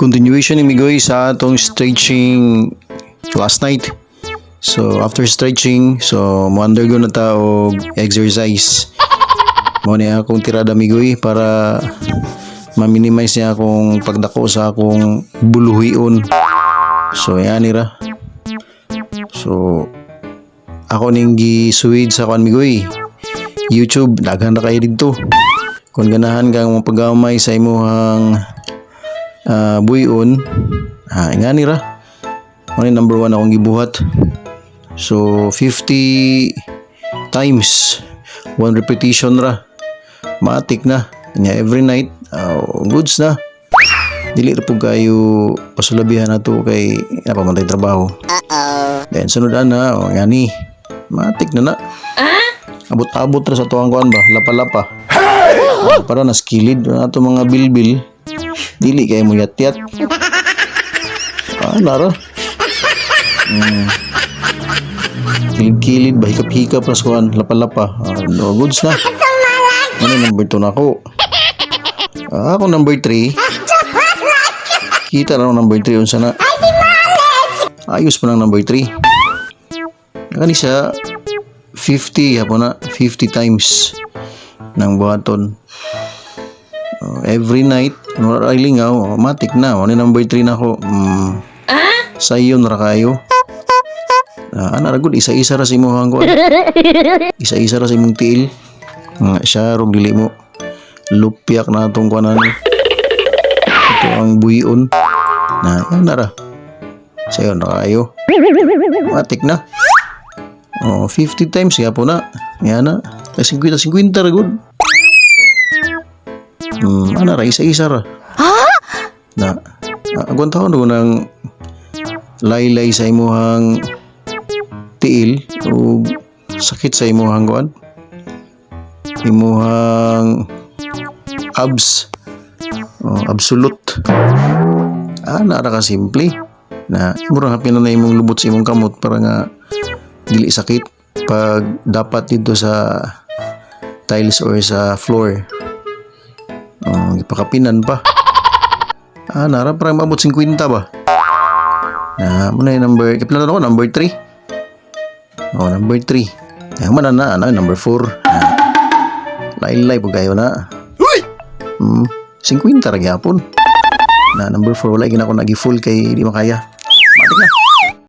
Continuation ni Migoy sa atong stretching last night. So after stretching, so mo undergo na ta og exercise. Mo ni akong tirada Migoy para ma-minimize niya akong pagdako sa akong buluhion. So yan ra. So ako ning gisuwid sa kuan Migoy. YouTube, daghan na kayo dito. Kung ganahan kang mapagamay sa imuhang buyon, ingani ra. Ano yung number 1 akong gibuhat. So 50 times 1 repetition ra. Matik na. Nya every night, goods na. Dili ra po kayo pasulabihan na to kay napamantay trabaho. Then sunod na, ngani. Matik na na. Abot-abot ra sa tuwang kuan ba, lapa-lapa. Para na skilled na ato mga bilbil. Dili kay mo yat-yat. Nara. Kilid-kilid ba, hikap-hikap na kuan, lapa-lapa. No goods na. Ano number 2 na ako? Ako number 3. Kita na number 3 unsa na. Ayos pa ng number 3. Kani siya 50 hapo na 50 times ng buhaton. Every night ay lingaw, matik na. Ano number 3 na ako. Sayon ra kayo. Ana ra gud isa-isa ra sa imong ko. Isa-isa ra sa imong tiil. Siya rog dili mo lupyak na atong kuanan. Ito ang buyon. Ana ra. Sayon ra kayo. Matik na. 50 times ya po na. Yan na. 50 ra gud. Ana ra isa-isa ra. Na. Agwan taon ko nang laylay sa imuhang tiil o sakit sa imuhang kuan. Imuhang abs. Absolute. Ana ra ka simple. Na murang hapin na imong lubot sa imong kamot para nga dili sakit pag dapat dito sa tiles or sa floor. Ipakapinan pa. Nara parang maabot 50 ba? Muna yung number, kapila na ako, number 3. Number 3. Man na, number 4. Lailay po kayo na. 50 ra gyapon. Number 4, wala gina ko nagi-full kay di makaya. Matik na.